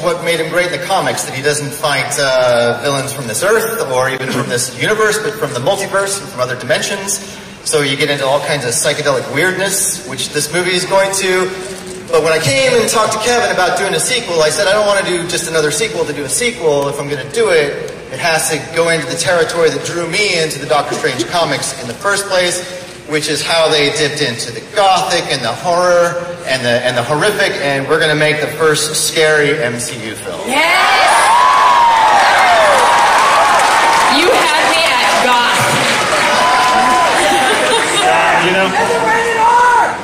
what made him great in the comics, that he doesn't fight villains from this Earth or even from this universe, but from the multiverse and from other dimensions. So you get into all kinds of psychedelic weirdness, which this movie is going to. But when I came and talked to Kevin about doing a sequel, I said I don't want to do just another sequel to do a sequel. If I'm going to do it, it has to go into the territory that drew me into the Doctor Strange comics in the first place, which is how they dipped into the gothic and the horror and the horrific, and we're going to make the first scary MCU film. Yes! You had me at goth.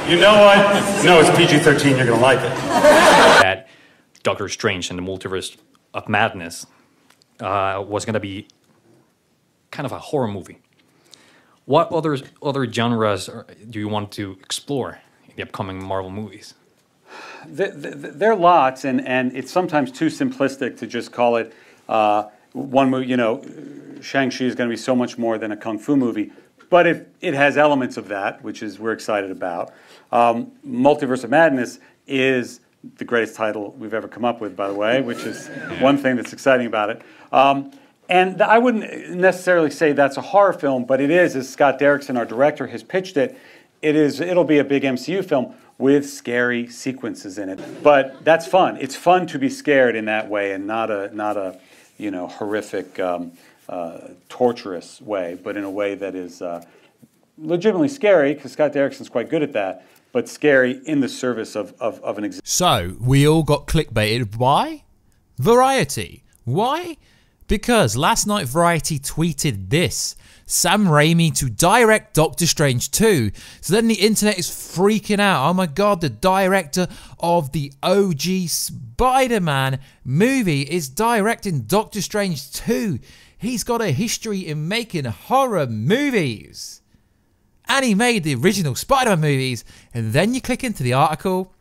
You know what? No, it's PG-13. You're going to like it. That Doctor Strange and the Multiverse of Madness was going to be kind of a horror movie. What other genres do you want to explore in the upcoming Marvel movies? There are lots, and it's sometimes too simplistic to just call it one movie. You know, Shang-Chi is going to be so much more than a kung fu movie, but it has elements of that, which is we're excited about. Multiverse of Madness is the greatest title we've ever come up with, by the way, which is one thing that's exciting about it. And I wouldn't necessarily say that's a horror film, but it is, as Scott Derrickson, our director, has pitched it. It'll be a big MCU film with scary sequences in it. But that's fun. It's fun to be scared in that way, and not a horrific, torturous way, but in a way that is legitimately scary, because Scott Derrickson's quite good at that, but scary in the service of an existence. So, we all got clickbaited. Why? Variety. Why? Because last night Variety tweeted this: Sam Raimi to direct Doctor Strange 2. So then the internet is freaking out. Oh my god, the director of the OG Spider-Man movie is directing Doctor Strange 2. He's got a history in making horror movies. And he made the original Spider-Man movies. And then you click into the article,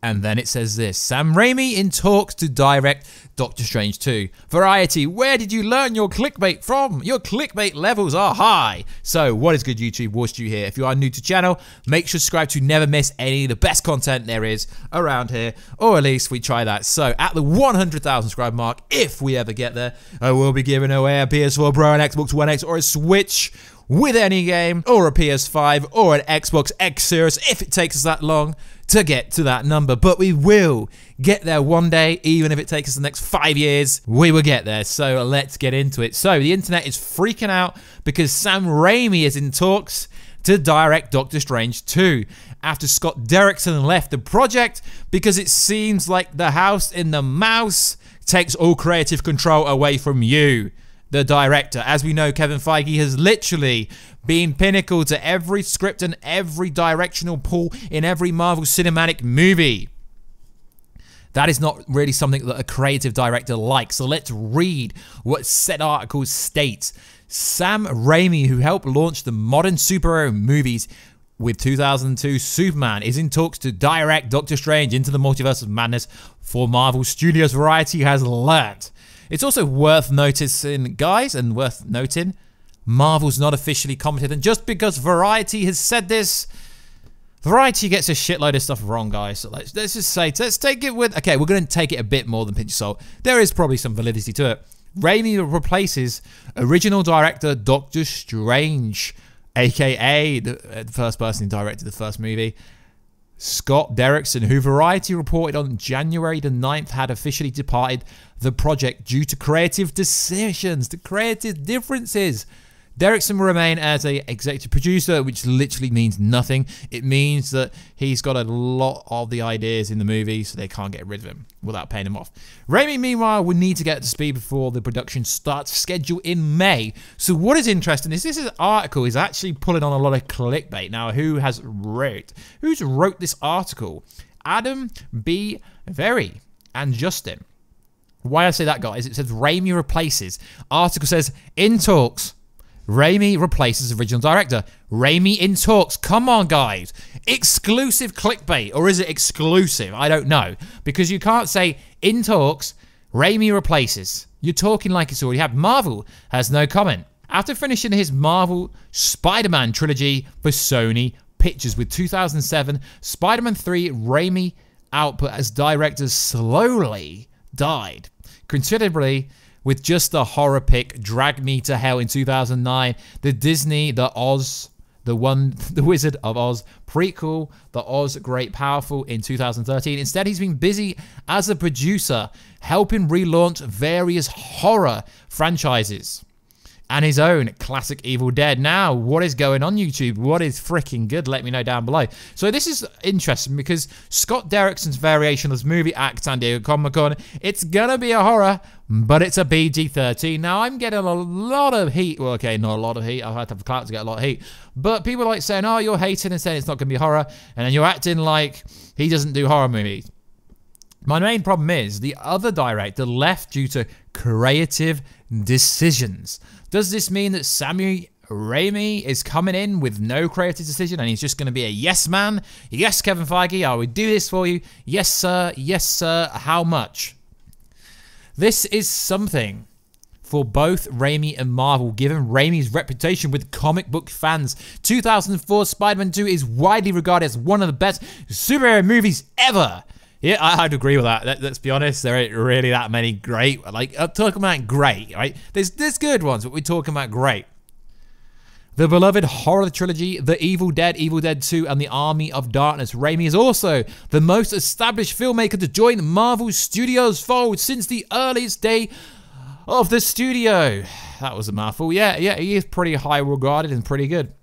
and then it says this: Sam Raimi in talks to direct Doctor Strange 2. Variety, where did you learn your clickbait from? Your clickbait levels are high. So what is good, YouTube? What's you here? If you are new to the channel, make sure to subscribe to never miss any of the best content there is around here. Or at least we try that. So at the 100,000 subscribe mark, if we ever get there, I will be giving away a PS4 Pro, an Xbox One X, or a Switch with any game, or a PS5, or an Xbox X Series, if it takes us that long to get to that number. But we will get there one day, even if it takes us the next 5 years, we will get there. So let's get into it. So the internet is freaking out because Sam Raimi is in talks to direct Doctor Strange 2 after Scott Derrickson left the project because it seems like the house in the mouse takes all creative control away from you, the director. As we know, Kevin Feige has literally been pinnacle to every script and every directional pull in every Marvel Cinematic movie. That is not really something that a creative director likes. So let's read what said article states. Sam Raimi, who helped launch the modern superhero movies with 2002 Superman, is in talks to direct Doctor Strange into the Multiverse of Madness for Marvel Studios, Variety has learnt. It's also worth noticing, guys, and worth noting, Marvel's not officially commented, and just because Variety has said this, Variety gets a shitload of stuff wrong, guys. So let's just say, let's take it with, okay, we're going to take it a bit more than pinch of salt. There is probably some validity to it. Raimi replaces original director Doctor Strange, aka the first person who directed the first movie, Scott Derrickson, who Variety reported on January the 9th had officially departed the project due to creative decisions, the creative differences. Derrickson will remain as an executive producer, which literally means nothing. It means that he's got a lot of the ideas in the movie, so they can't get rid of him without paying him off. Raimi, meanwhile, will need to get to speed before the production starts, scheduled in May. So what is interesting is this article is actually pulling on a lot of clickbait. Now, who's wrote this article? Adam B. Very and Justin. Why I say that, guys, it says Raimi replaces. Article says, in talks, Raimi replaces original director. Raimi in talks. Come on, guys. Exclusive clickbait. Or is it exclusive? I don't know. Because you can't say, in talks, Raimi replaces. You're talking like it's already happened. Marvel has no comment. After finishing his Marvel Spider-Man trilogy for Sony Pictures with 2007, Spider-Man 3 Raimi output as director slowly died. Considerably, with just the horror pick Drag Me to Hell in 2009, the Disney, The Wizard of Oz prequel, The Oz Great Powerful in 2013. Instead, he's been busy as a producer, helping relaunch various horror franchises and his own classic Evil Dead. Now, what is going on, YouTube? What is freaking good? Let me know down below. So this is interesting because Scott Derrickson's variation of this movie at San Diego Comic-Con, it's gonna be a horror, but it's a PG-13. Now, I'm getting a lot of heat. Well, okay, not a lot of heat. I've had to have clout to get a lot of heat. But people are like saying, oh, you're hating and saying it's not gonna be horror, and then you're acting like he doesn't do horror movies. My main problem is the other director left due to creative decisions. Does this mean that Sam Raimi is coming in with no creative decision and he's just going to be a yes man? Yes, Kevin Feige, I will do this for you. Yes, sir. Yes, sir. How much? This is something for both Raimi and Marvel, given Raimi's reputation with comic book fans. 2004 Spider-Man 2 is widely regarded as one of the best superhero movies ever. Yeah, I'd agree with that. Let's be honest, there ain't really that many great. Like, I'm talking about great, right? There's good ones, but we're talking about great. The beloved horror trilogy, The Evil Dead, Evil Dead 2, and The Army of Darkness. Raimi is also the most established filmmaker to join Marvel Studios' fold since the earliest day of the studio. That was a mouthful. Yeah, he is pretty high regarded and pretty good.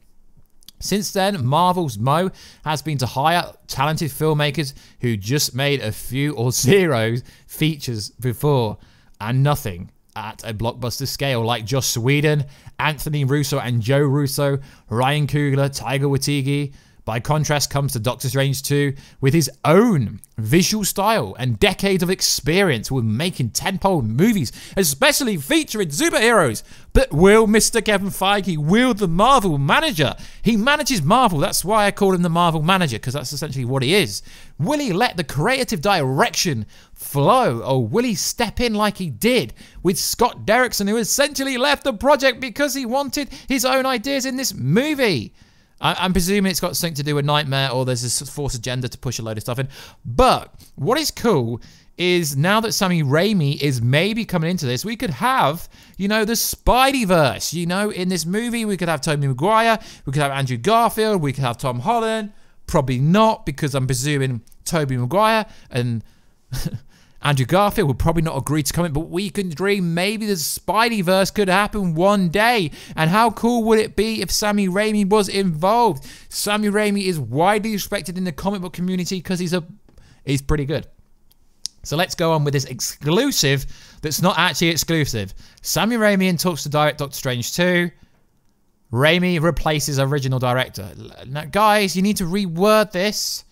Since then, Marvel's Mo has been to hire talented filmmakers who just made a few or zero features before and nothing at a blockbuster scale, like Joss Whedon, Anthony Russo and Joe Russo, Ryan Coogler, Taika Waititi. By contrast comes to Doctor Strange 2 with his own visual style and decades of experience with making tentpole movies, especially featuring superheroes. But will Mr. Kevin Feige, will the Marvel manager, he manages Marvel, that's why I call him the Marvel manager, because that's essentially what he is. Will he let the creative direction flow, or will he step in like he did with Scott Derrickson, who essentially left the project because he wanted his own ideas in this movie? I'm presuming it's got something to do with Nightmare, or there's this forced agenda to push a load of stuff in. But what is cool is now that Sam Raimi is maybe coming into this, we could have, you know, the Spidey-Verse. You know, in this movie, we could have Toby Maguire, we could have Andrew Garfield, we could have Tom Holland. Probably not, because I'm presuming Toby Maguire and Andrew Garfield would probably not agree to come in, but we can dream maybe the Spidey-Verse could happen one day. And how cool would it be if Sam Raimi was involved? Sam Raimi is widely respected in the comic book community because he's pretty good. So let's go on with this exclusive that's not actually exclusive. Sam Raimi in talks to direct Doctor Strange 2. Raimi replaces original director. Now, guys, you need to reword this,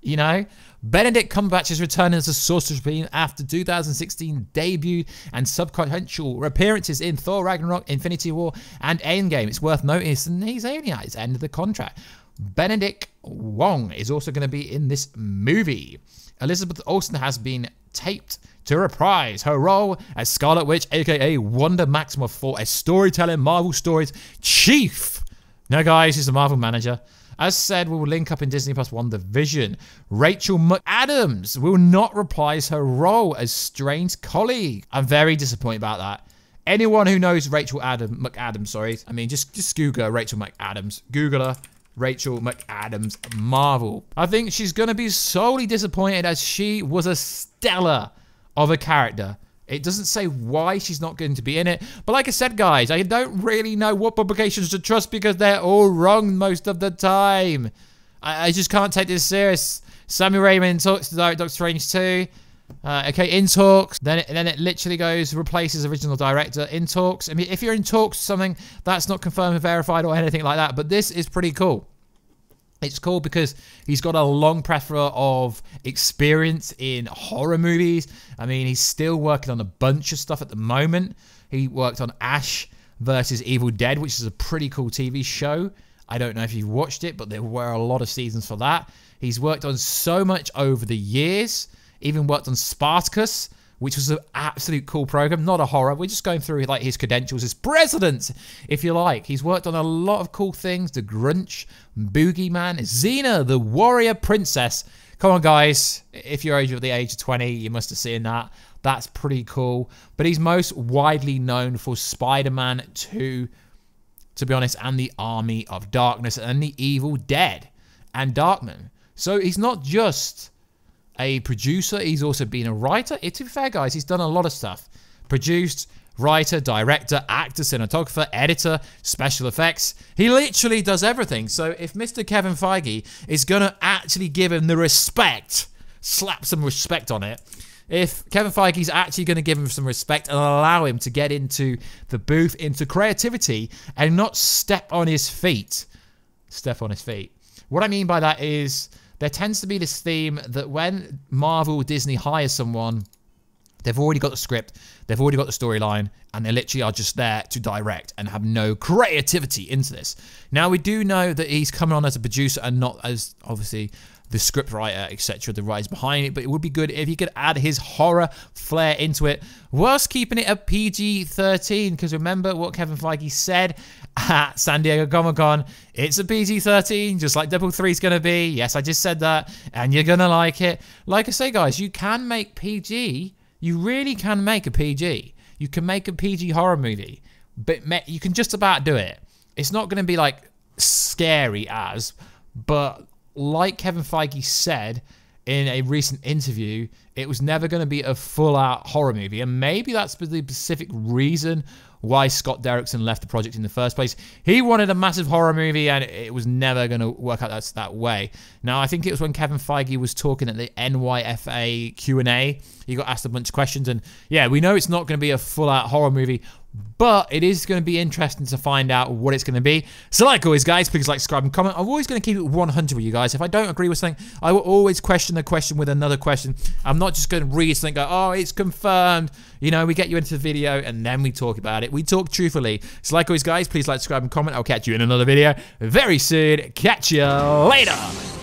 you know. Benedict Cumberbatch is returning as the Sorcerer Supreme after 2016 debut and subsequential appearances in Thor Ragnarok, Infinity War, and Endgame. It's worth noticing he's only at his end of the contract. Benedict Wong is also going to be in this movie. Elizabeth Olsen has been taped to reprise her role as Scarlet Witch, aka Wanda Maximoff, for a storytelling Marvel Stories chief. Now, guys, he's the Marvel manager. As said, we will link up in Disney Plus WandaVision. Rachel McAdams will not reprise her role as Strange's colleague. I'm very disappointed about that. Anyone who knows Rachel McAdams, sorry. I mean, just Google her, Rachel McAdams. Google her, Rachel McAdams, Marvel. I think she's going to be solely disappointed as she was a stellar of a character. It doesn't say why she's not going to be in it. But like I said, guys, I don't really know what publications to trust because they're all wrong most of the time. I just can't take this serious. Sam Raimi talks to direct Doctor Strange 2. Okay, in talks. Then it literally goes, replaces original director. In talks. I mean, if you're in talks something, that's not confirmed or verified or anything like that. But this is pretty cool. It's cool because he's got a long plethora of experience in horror movies. I mean, he's still working on a bunch of stuff at the moment. He worked on Ash versus Evil Dead, which is a pretty cool TV show. I don't know if you've watched it, but there were a lot of seasons for that. He's worked on so much over the years. Even worked on Spartacus, which was an absolute cool program. Not a horror. We're just going through like his credentials as president, if you like. He's worked on a lot of cool things. The Grunch, Boogeyman, Xena, the Warrior Princess. Come on, guys. If you're over the age of 20, you must have seen that. That's pretty cool. But he's most widely known for Spider-Man 2, to be honest, and the Army of Darkness and the Evil Dead and Darkman. So he's not just a producer, he's also been a writer. To be fair, guys, he's done a lot of stuff. Produced, writer, director, actor, cinematographer, editor, special effects. He literally does everything. So if Mr. Kevin Feige is going to actually give him the respect, slap some respect on it, if Kevin Feige is actually going to give him some respect and allow him to get into the booth, into creativity, and not step on his feet. Step on his feet. What I mean by that is there tends to be this theme that when Marvel, Disney hires someone, they've already got the script, they've already got the storyline, and they literally are just there to direct and have no creativity into this. Now, we do know that he's coming on as a producer and not as, obviously, the script writer, etc., the writers behind it, but it would be good if he could add his horror flair into it whilst keeping it a PG-13, because remember what Kevin Feige said at San Diego Comic-Con, it's a PG-13, just like Deadpool 3 is going to be. Yes, I just said that, and you're going to like it. Like I say, guys, you can make PG. You really can make a PG. You can make a PG horror movie, but you can just about do it. It's not going to be like scary as, but like Kevin Feige said in a recent interview, it was never going to be a full-out horror movie, and maybe that's the specific reason why Scott Derrickson left the project in the first place. He wanted a massive horror movie, and it was never going to work out that way. Now, I think it was when Kevin Feige was talking at the NYFA Q&A, he got asked a bunch of questions, and yeah, we know it's not going to be a full-out horror movie, but it is going to be interesting to find out what it's going to be. So like always, guys, please like, subscribe, and comment. I'm always going to keep it 100 with you guys. If I don't agree with something, I will always question the question with another question. I'm not just going to read something and go, oh, it's confirmed. You know, we get you into the video, and then we talk about it. We talk truthfully. So like always, guys, please like, subscribe, and comment. I'll catch you in another video very soon. Catch you later.